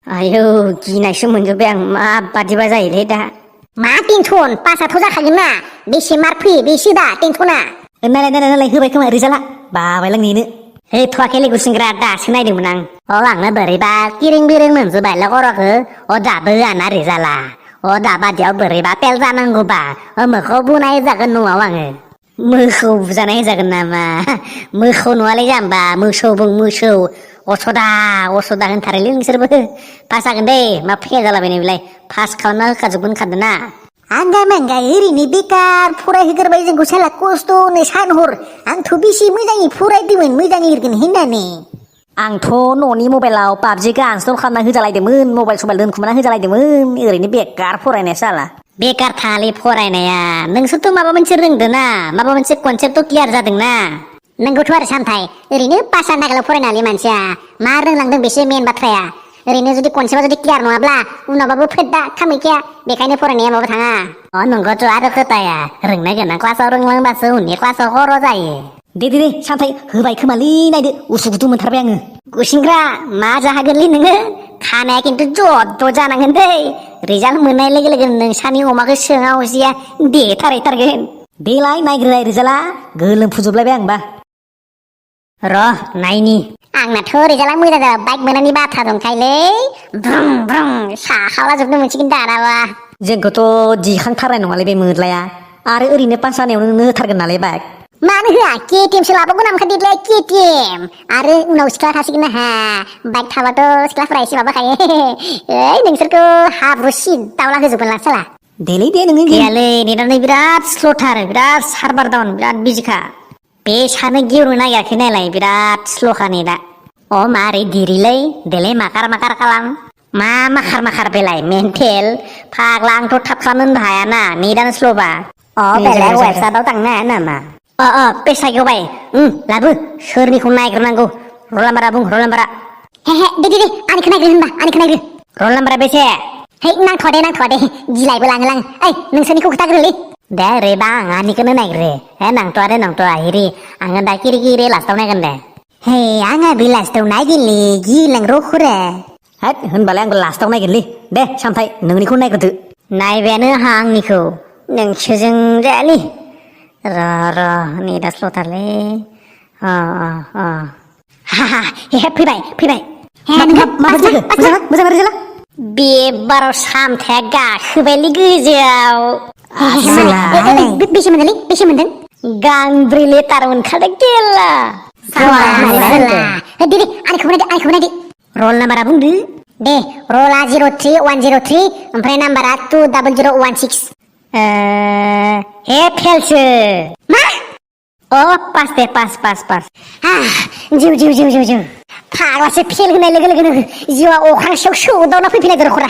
आयौ गिनायसो मोनजोब्बाय आं माबादिबा जायोलै दा मा टेनसन पासआथ' जाखागोन ना बेसे मार्क फैयो बेसो दा टेनसना नालाय होबाय खोमा रिजाल्टआ बाबायलां नेनो होथ'वाखैलै गुसिंग्रा दासो नायदोंमोन आं आंना बोरैबा किरिं बिरिं मोनजोब्बायलै खर'खौ दाबो होआना रिजाल्टआ दा बादियाव बोरैबा फेल जानांगौबा मोखौ बुनाय जागोन न'आव आङो मोखौ बुजानाय जागोन नामा मोखौ नङालै जाम्बा मोसौ बुं मोसौ असदा होनथारोलै नोंसोरबो पास जागोन दे मा फेल जालाबायनाय बेलाय पास खालामना होखाजोबगोन होनखादों ना आंगा मांगा ओरैनो बेकार फरायहोगोरबाय जोंखौ साला खस्थ'नो सान हर आंथ' बेसे मोजाङै फरायदोंमोन मोजाङै लिरगोन होननानै आंथ' न'नि मबाइलाव पाबजिखौ आनस्टल खालामना होजालायदोंमोन मबाइल सबाइल दोनखुमाना होजालायदोंमोन ओरैनो बेकार फरायनाया साला बेकार थालै फरायनाया नोंसोरथ' माबा मोनसे रोंदों ना माबा मोनसे कनसेप्टथ' क्लियार जादों ना नोंगौथ' आरो सामथाय ओरैनो पास जानो थाखायल' फरायनानै मानसिया मा रोंलांदों बेसो मेन बाथ्राया ओरैनो जुदि कनसेप्टआ जुदि क्लियार नङाब्ला उनावबाबो फेद्दा खामैखाया बेखायनो फरायनाया माबा थाङा नंगौथ' आरो खोथाया रोंनाय गोनां क्लासाव रोंलांबासो उननि क्लासाव खर' जायो दे सामथाय होबाय खोमालै नायदो उसुखुथु मोनथारबाय आङो गुसिंग्रा मा जाहागोनलै नोङो खानाया खिन्थु ज'द जानांगोन दै रिजाल्ट मोननाय लोगो लोगो नोंसानि अमाखौ सोङा असिया देथारहैथारगोन देलाय नायग्रोलाय रिजाल्टआ गोलोमफुजोबलायबाय आंबा र' नायनि आंनाथ' रिजाल्टआ मोजां जाबा बाइक मोननायनि बाथ्रा दंखायोलै ब्रुं ब्रुं साखावलाजोबनो मोनसिगोन दानाबा जोंखौथ' दिखांथारनाय नङालै बे मोद्लाया आरो ओरैनो पास जानायावनो नोंनो होथारगोन नालाय बाइक मानो होआ केटिएमसो लाबावगोन ओंखारदेरलाय केटिएम आरो उनाव सिख्ला थासिगोन ना हा बाइक थाबाथ' सिख्लाफोरा एसे माबाखायो ओइ नोंसोरखौ हाब्रु सिदावला होजोबगोन लां साला देलै दे नोङो गैयालै नेटानो बिराद स्ल'थार बिराद सार्भार डाउन बिराद बिजिखा बे सानो गेवनो नागिराखै नालाय बिराद स्ल'खा नेटा मारै दिरिलै देलै माखार खालाम मा माखार बेलाय मेन्टेल फाग्ला आंथ' थाब खालामनो हायाना नेटानो स्ल'बा बेलेग वेबसाइटआव थांनो हाया नामा पेसा गेवबाय लाबो सोरनिखौ नायग्रोनांगौ रल नाम्बारा बुं रल नाम्बारा दे आंनिखौ नायग्रो होनबा आंनिखौ नायग्रो रल नाम्बारा बेसे है नांथ'आ दे गिलायबो लाङो ओइ नोंसोरनिखौ खोथाग्रोलै दे ओरैबा आं आंनिखौनो नायग्रो नांथ'आ हिरि आङो दा किरि लास्टाव नायगोन दे हे आंहा बे लास्टाव नायगोनलै गिलां रखुरा हेद होनबालाय आंबो लास्टाव नायगोनलै दे सामथाय नोंनिखौ नायग्रोदो नायबायानो आंहा आंनिखौ नोंसोरजों जायालै र' नेटा स्ल'थारलै फैबाय मोजां रिजाल्टआ बे बाराव सामथाया गाखोबायलै गोजौआव बेसे मोनदों गांब्रै लेटार मोनखादों केला दे आंखौबो नायदो रल नाम्बारा बुंदो दे रला 03103 ओमफ्राय नाम्बारा 20016 हे फेलसो मा पास दे पास जिउ फाग्लासो फेल होनाय लोगो लोगोनो जिउआ अख्रांसेयाव सौदावना फैफिनाय दरखरा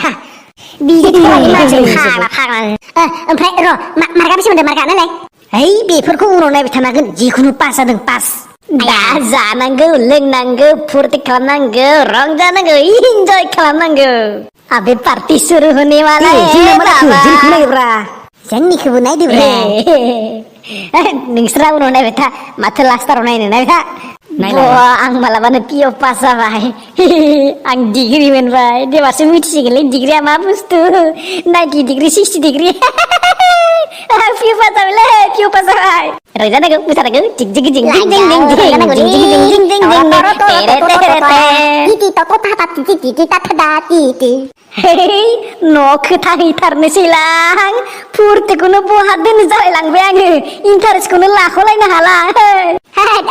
बिदि फरायनो मानसि फाग्ला ओमफ्राय र' मार्कआ बेसे मोनदों मार्कआ नालाय है बेफोरखौ उनाव नायबाय थानांगोन जिखुनु पास जादों पास दा जानांगौ लोंनांगौ फुरथि खालामनांगौ रंजानांगौ इन्जय खालामनांगौ आबे पार्टी सुरु होने वाला जोंनिखौबो नायदोब्रा नोंसोरा उनाव नायबाय था माथो लास्टाराव नायनो नायबाय था आं मालाबानो पिअ पास जाबाय आं डिग्रि मोनबाय देबासो मिथिसिगोनलै डिग्रिया मा बुस्थु 90 डिग्रि 60 डिग्रि पिअ पास जाबायलै पिअ पास जाबाय रंजानांगौ मोसानांगौ जिं जिं जिं जिं जिं जिं न' खोथाहैथारनोसैलां फुरथिखौनो बहा दोननो जालायलांबाय आङो इन्टारेस्टखौनो लाख'लायनो हाला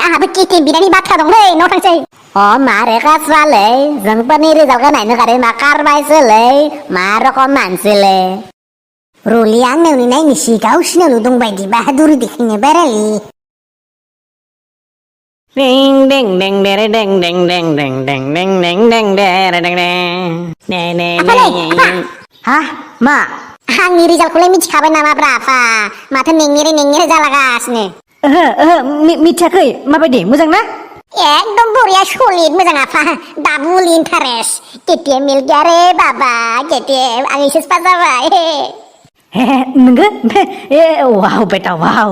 आंहाबो केटिएम बिनायनि बाथ्रा दंलै न' थांसै मारे गास्रालै जोंफोरनि रिजाल्टखौ नायनो खारै मा खारबायसोलै मा रखम मानसिलै रलि आंनावनो नायनोसै गावसिनावनो दंबायदि बाहादुरि देखायनो बारालै Ding ding ding ding ding ding ding ding ding ding ding ding ding Hah? मा? आंनि रिजाल्टखौलाय मिथिखाबाय नामाब्रा आफा माथो नेंगेरे जालागासिनो मिथियाखै माबायदि मोजां ना एकदम बरिया सलिड मोजां आफा डाबल इन्टारेस्ट केटिएम मिल गया रे बाबा केटिएम आं एसएस पास जाबाय नोंगो वाव बेटा वाव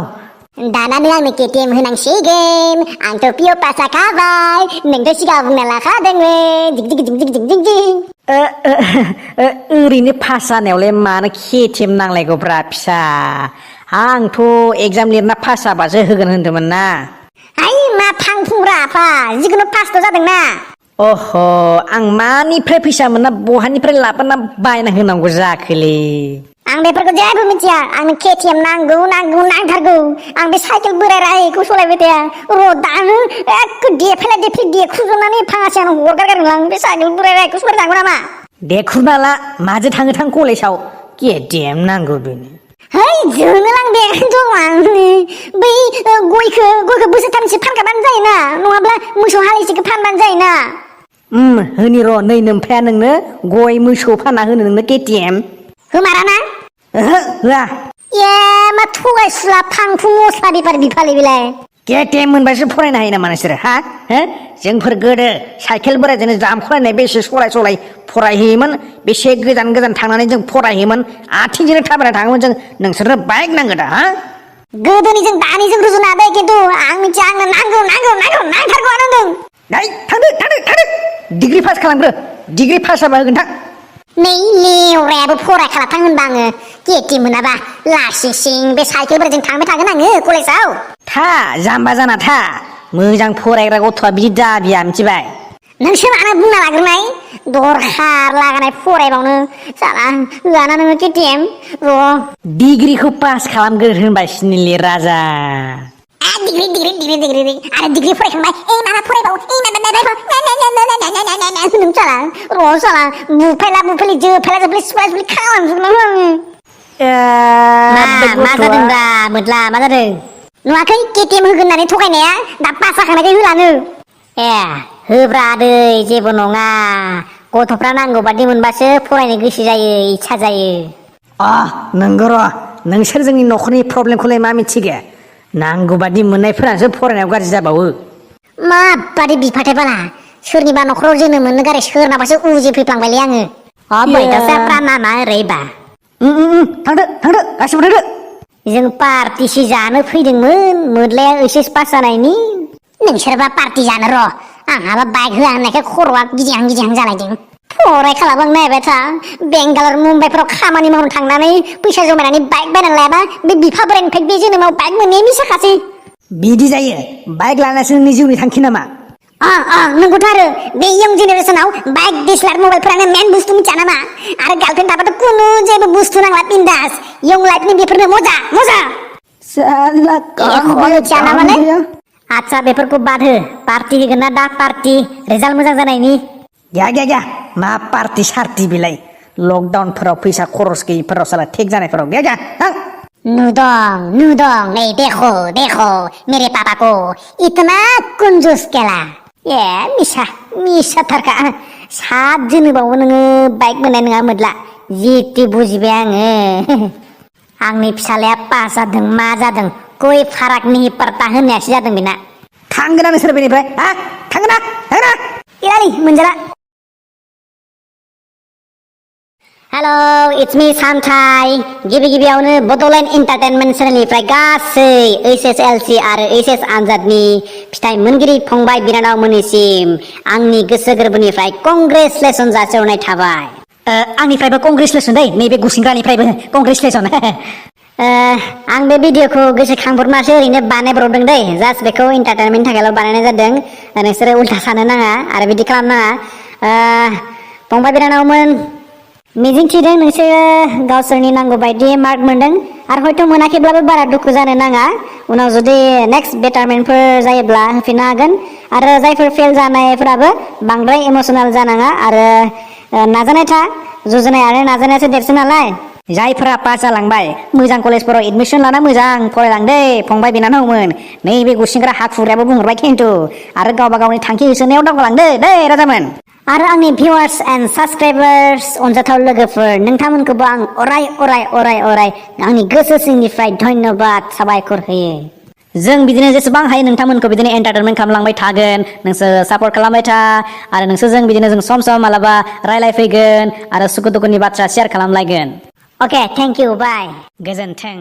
दाना नों आंनो केटिएम होनांसिगोन आंथ' पिअ पास जाखाबाय नोंथ' सिगाङाव बुंना लाखादोंमोन जिग जिग जिग जिग जिग जिग ओरैनो पास जानायावलाय मानो केटिएम नांलायगौब्रा फिसा आंथ' एगजाम लिरना पास जाबासो होगोन होनदोंमोन ना हाय मा फां फुंग्रा आफा जिखुनु पासथ' जादोंना अह आं मानिफ्राय फैसा मोनना बहानिफ्राय लाबोना बायना होनांगौ जाखोलै आं बेफोरखौ जेबो मिथिया आंनो केटिएम नांथारगौ आं बे साइकेल बोराय रायखौ सलायबाय थाया र' दानो एखे देफेला देखुजोबनानै फांसेयानो हरगारगारगोन आं बे साइकेल बोराय रायखौ सलायनांगौ नामा देखुरना ला माजों थाङो कलेजाव केटिएम नांगौ बेनो है जोंलां बेखायनोथ' बै गयखौ बोसोरथामसो फानखाबानो जायोना नङाब्ला मोसौ हालिसेखौ फानबानो जायोना होनि र' नै नोमफाया नोंनो गय मोसौ फाना होनो नोंनो केटिएम होमाराना ओहो होआ ए मा थगायसुला फांफुं मस्ला बेफार बिफालि बेलाय केटिएम मोनबासो फरायनो हायो नामा नोंसोरो हा जोंफोर गोदो साइकेल बोरायजोंनो जामखलायनाय बेसे सलाय फरायहैयोमोन बेसे गोजान थांनानै जों फरायहैयोमोन आथिंजोंनो थाबायना थाङोमोन जों नोंसोरनो बाइक नांगौ दा हा गोदोनिजों दानिजों रुजुनो हाबाय खिन्थु आं मिथिया आंनो नांथारगौ होनदों थांदो डिग्री पास खालामग्रो डिग्री पास जाबा होगोन थां नै लेवरायाबो फरायखालाथां होनबा आङो केटिएम मोनाबा लासिं बे साइकेल बोरायजों थांबाय थागोन आङो कलेजाव था जाम्बा जाना था मोजां फरायग्रा गथ'आ बिदि दाबिया मिथिबाय नोंसो मानो बुंना लाग्रोनाय दरखार लागानाय फरायबावनो साला होआना नोङो केटिएम र' डिग्रीखौ पास खालामग्रो होनबाय सिनिले राजा डिग्री आरो डिग्री फरायखांबाय माबा फरायबाव नों साला र' साला बुफेला जोफेला सिफाय खालामजोबनांगौ आङो मा जादोंब्रा मोदला मा जादों नुवाखै केटिएम होगोन होननानै थगायनाया दा पास जाखांनायखाय होलानो होब्रा दै जेबो नङा गथ'फ्रा नांगौ बादि मोनबासो फरायनो गोसो जायो इच्छा जायो नंगौ र' नोंसोर जोंनि न'खरनि प्रब्लेमखौलाय मा मिथिगो नांगौ बादि मोननायफोरासो फरायनायाव गाज्रि जाबावो माबादि बिफाथाय बाला सोरनिबा न'खराव जोनोम मोननो गारै सोरनाबासो उजिफैफ्लांबायलै आङो बैदासो प्राना मा ओरैबा थांदो गासिबो थांदो जों पार्टिसो जानो फैदोंमोन मोदलाया ओइचएस पास जानायनि नोंसोरबा पार्टि जानो र' आंहाबा बाइक होआ होननायखाय खर'आ गिदिहां जालायदों फरायखालाबो नायबाय था बेंगालर मुम्बाइफोराव खामानि मावनो थांनानै फैसा जमायनानै बाइक बायनानै लायाबा बे बिफा बोरायनिफ्राय बे जोनोमाव बाइक मोननाया मिसाखासै बिदि जायो बाइक लानासो नोंनि जिउनि थांखि नामा नंगौथ' आरो बे इयं जेनेरेसनाव बाइक डिसलार मबाइलफोरानो मेन बुस्थु मिथिया नामा आरो गार्लफ्रेन्ड थाबाथ' कुनु जेबो बुस्थु नांला बिन्दास इयं लाइफनि बेफोरनो मजा मिथिया नामालै आच्छा बेफोरखौ बाद हो पार्टि होगोन ना दा पार्टि रिजाल्ट मोजां जानायनि गैया मा पार्टि सार्टि बेलाय लकडाउनफोराव फैसा खरस गैयिफोराव साला टेक जानायफोराव गैया नुदों नहीं देखो मेरे पापा को इतना कंजूस केला मिसा थारखा सात जोनोबावबो नोङो बाइक मोननाय नङा मोदला जिति बुजिबाय आङो आंनि फिसालाया पास जादों मा जादों कोई फाराग नहीं पड़ता होननायासो जादों बेना थांगोना नोंसोर बेनिफ्राय थांगोना इरालि मोनजाला हेलो इट्स मी सान्थाय गिबियावनो बड'लेण्ड एन्टारटेनमेन्ट चेनेलनिफ्राय गासै HSLC आरो HS आनजादनि फिथाइ मोनगिरि फंबाय बिनानावमोननिसिम आंनि गोसो गोरबोनिफ्राय कंग्रेचुलेसन जासिहरनाय थाबाय आंनिफ्रायबो कंग्रेचुलेसन दै नैबे गुसिंग्रानिफ्रायबो कंग्रेचुलेसन आं बे भिडिअखौ गोसोखांब्रबनासो ओरैनो बानायब्रबदों दै जास्ट बेखौ एन्टारटेनमेन्टनि थाखायल' बानायनाय जादों नोंसोरो उल्था सानो नाङा आरो बिदि खालामनाङा फंबाय बिनानावमोन मिजिंथिदों नोंसोरो गावसोरनि नांगौ बायदि मार्क मोनदों आरो हयथ' मोनाखैब्लाबो बारा दुखु जानो नाङा उनाव जुदि नेक्स्ट बेटारमेन्टफोर जायोब्ला होफिननो हागोन आरो जायफोर फेल जानायफोराबो बांद्राय इमसनेल जानाङा आरो नाजानाय था जुजिनाय आरो नाजानायासो देरसिन नालाय जायफोरा पास जालांबाय मोजां कलेजफोराव एडमिसन लाना मोजां फरायलांदे फंबाय बिनानावमोन नैबे गुसिंग्रा हाखुरियाबो बुंहरबाय खिन्थु आरो गावबा गावनि थांखि होसोनायाव दावगालांदो दै राजामोन आरो आंनि भिउवार्स एन्ड साबस्क्राइबार्स अनजाथाव लोगोफोर नोंथांमोनखौबो आं अराय आंनि गोसो सिंनिफ्राय धन्यबाद साबायखर होयो जों बिदिनो जेसेबां हायो नोंथांमोनखौ बिदिनो एन्टारटेनमेन्ट खालामलांबाय थागोन नोंसोर सापर्ट खालामबाय था आरो नोंसोरजों बिदिनो जों सम मालाबा रायलायफैगोन आरो सुखु दुखुनि बाथ्रा शेयार खालामलायगोन अके थेंक इउ बाय गोजोन्थों